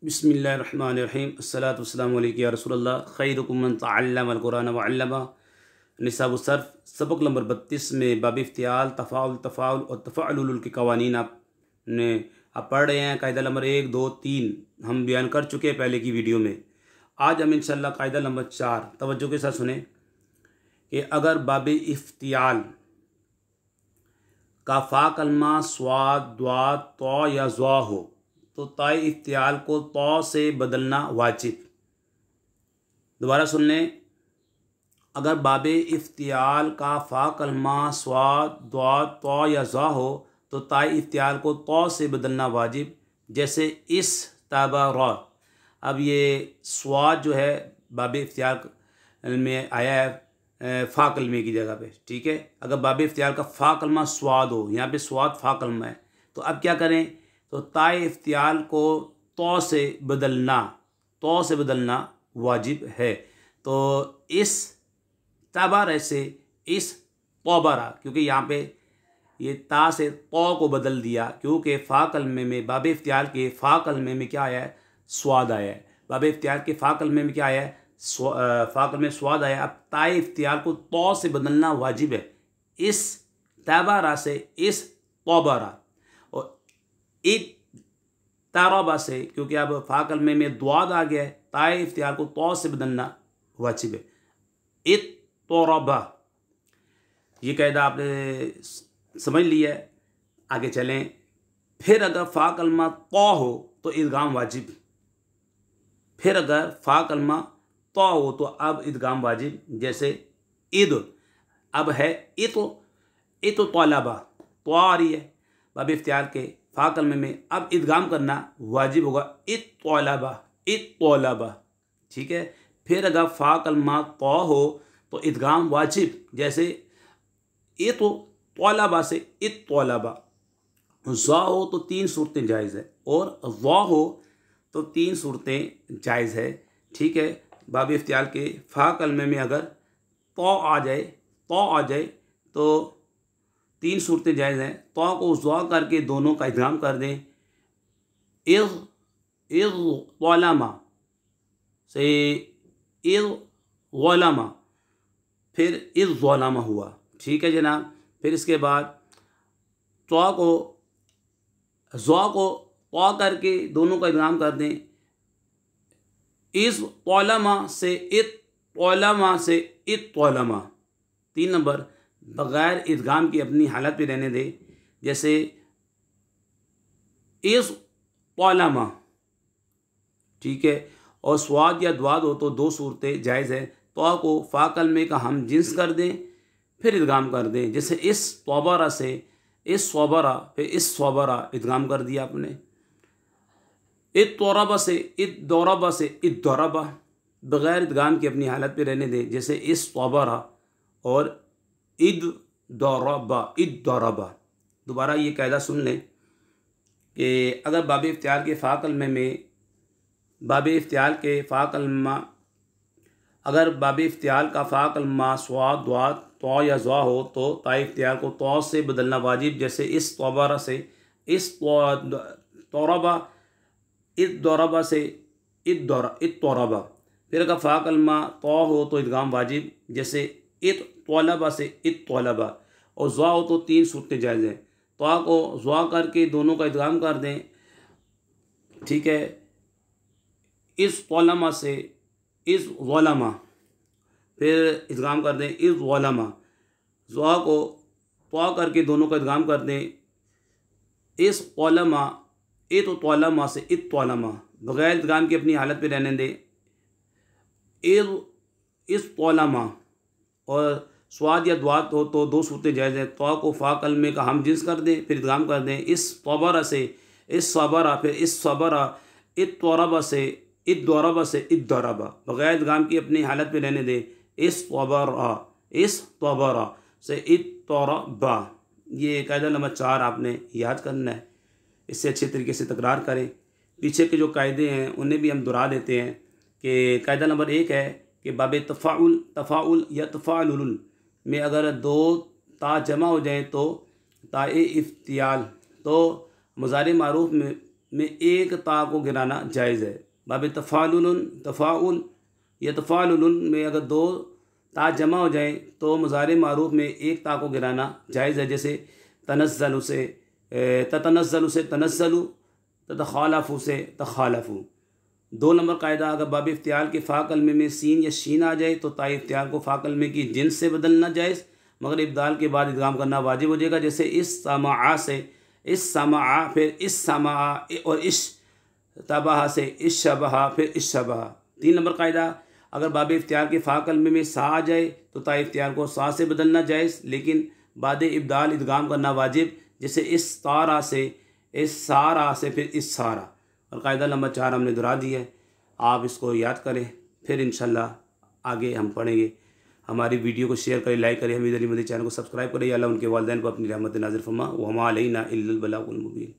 बिस्मिल्लाहिर्रहमानिर्रहीम अस्सलातु वस्सलामु अलैका या रसूलल्लाह खैरुकुम मन तअल्लमल कुरान व अल्लमा। निसाबुस सर्फ सबक नंबर 32 में बाब इफ्तियाल तफ़ाउल और तफ़अलुल के कवानीन आपने आप पढ़ रहे हैं। कायदा नंबर 1, 2, 3 हम बयान कर चुके हैं पहले की वीडियो में। आज हम इंशाल्लाह कायदा नंबर 4 तवज्जो के साथ सुने कि अगर बाब इफ्तियाल का फ़ा कलमा स्वाद द्वा तो या ज़्वा हो तो ताई इफ्तियाल को तो से बदलना वाजिब। दोबारा सुन लें, अगर बाबे इफ्तियाल का फ़ा कलमा स्वाद द्वा तो या ज़ा हो तो ताई इफ्तियाल को तो से बदलना वाजिब। जैसे इस ताबा रा, अब ये स्वाद जो है बाबे इफ्तियाल में आया है फ़ा कलमे की जगह पे, ठीक है। अगर बाबे इफ्तियाल का फ़ा कलमा स्वाद हो, यहाँ पे स्वाद फ़ा कलमा है, तो अब क्या करें, तो ताए इफ्तियाल को तो से बदलना वाजिब है। तो इस तबारा से इस तोबारा, क्योंकि यहाँ पे ये ता से तो को बदल दिया, क्योंकि फ़ा कलमे में बाब इफ्तियाल के फ़ा कलमे में क्या आया है, स्वाद आया है। बाब इफ्तियाल के फ़ा कलमे में क्या आया है, फ़ा कलमे स्वाद आया। अब ताए इफ्तियाल को तो से बदलना वाजिब है, इस तबारा से इस तोबारा, और इत तारबा से, क्योंकि अब फ़ा कलमे में द्वाद आ गया है, ताए इफ्तियाल को तो से बदलना वाजिब है। इत तोरबा, ये कायदा आपने समझ लिया है। आगे चलें। फिर अगर फ़ा कलमा तो हो तो इदगाम वाजिब। फिर अगर फ़ा कलमा तो हो तो अब इदगाम वाजिब। जैसे ईद, अब है इत तौलाबा, तो आ रही है बाब इफ्तियाल के फ़ा कलमे में, अब इदगाम करना वाजिब होगा, इत तौलाबा, ठीक है। फिर अगर फ़ा कलमा तो हो तो इदगाम वाजिब। जैसे इत तौलाबा से इत तौलाबा। ज़ा हो तो 3 सूरतें जायज़ है, और ज़ा हो तो 3 सूरतें जायज़ है, ठीक है। बाब इफ्तियाल के फ़ा कलमे में अगर तो आ जाए तो 3 सूरतें जायज़ हैं। तो को ज़ा करके दोनों का इदगाम कर दें। इज़ ज़लमा से इज़ ज़लमा, फिर इज़ ज़लमा हुआ, ठीक है जनाब। फिर इसके बाद तो को ज़ा को तो करके दोनों का इदगाम कर दें। इज़ तौलमा से इत तौलमा। 3 नंबर, बग़ैर इदगाम की अपनी हालत पे रहने दे। जैसे इस तौलमा, ठीक है। और स्वाद या द्वाद हो तो 2 सूरतें जायज़ है। तो को फ़ा कलमे का हम जिन्स कर दें, फिर इदगाम कर दें। जैसे इस तौबरा से इस सौबरा, फिर इस सौबरा इदगाम कर दिया आपने। इत तौरबा से इत दौरबा, बग़ैर इदगाम की अपनी हालत पे रहने दें। जैसे इस तौबरा और इद दौरबा। दोबारा ये कायदा सुन लें कि अगर बाब इफ्तियाल के फ़ा कलमे में बाब इफ्तियाल के फ़ा कलमा, अगर बाब इफ्तियाल का फ़ा कलमा स्वाद द्वाद तो या ज़ा हो तो ताए इफ्तियाल को तो से बदलना वाजिब। जैसे इस तौबरा से इस तौरबा, इत दौरबा से इत तौरबा। फिर अगर फ़ा कलमा तो हो तो इदगाम वाजिब। जैसे इत तौलबा से इत तौलबा, और ज़ा हो तो 3 सूरतें जायज़ हैं। तो को ज़ा करके दोनों का इदगाम कर दें, ठीक है। इस तौलमा से इस ज़लमा, फिर इदगाम कर दें इस ज़लमा। ज़ा को तो करके दोनों का इदगाम कर दें। इस तौलमा इत तौलमा से इत तौलमा, बग़ैर इदगाम की अपनी हालत पे रहने दें। इस तौलमा, और स्वाद या द्वाद हो तो 2 सूरतें जायज़ हैं। तो को फ़ा कलमे का हम जिन्स कर दें, फिर इदगाम कर दें। इस तौबरा से इस सबरा, फिर इस सबरा, इत तौरबा से इत दौरबा, बग़ैर इदगाम की अपनी हालत पे रहने दें। इस तौबरा से इत तौरबा। ये कायदा नंबर 4 आपने याद करना है। इससे अच्छे तरीके से तकरार करें। पीछे के जो कायदे हैं उन्हें भी हम दोहरा देते हैं कि कायदा नंबर 1 है कि बाब तफ़ाउल या तफ़ाउल में अगर 2 ता जमा हो जाएँ तो ताए इफ्तियाल, तो मुज़ारे मारूफ में एक ता को गिराना जायज़ है। बाब तफ़ालुन तफ़ाउल या तफ़ालुन में अगर दो ता जमा हो जाए तो मुज़ारे मारूफ में एक ता को गिराना जायज़ है। जैसे तनज़्ज़लु से ततनज़्ज़लु से तनज़्ज़लु, ततखालफु से तखालफु। 2 नंबर कायदा, अगर बाब इफ्तियाल के फ़ा कलमे में सीन या शीन आ जाए तो ता इफ्तियाल को फ़ा कलमे की जिन्स से बदलना जायज़, मगर इब्दाल के बाद इदगाम करना वाजिब हो जाएगा। जैसे इस समा से इस समा, फिर इस समा, और इस तबाह से इस शबहा, फिर इस शबहा। 3 नंबर कायदा, अगर बाब इफ्तियाल के फ़ा कलमे में सा आ जाए तो ता इफ्तियाल को सा से बदलना जायज़, लेकिन बाद इब्दाल इदगाम करना वाजिब। जैसे इस तारा से इस सारा से फिर इस सारा। और कायदा नंबर 4 हमने दोहरा दिया है, आप इसको याद करें, फिर इंशाल्लाह आगे हम पढ़ेंगे। हमारी वीडियो को शेयर करें, लाइक करें, हमीद अली मदनी चैनल को सब्सक्राइब करें। या अल्लाह उनके वालिदैन पर अपनी रहमत नाज़िल फरमा। वमा अलैना इल्लल बलागुल मुबीन।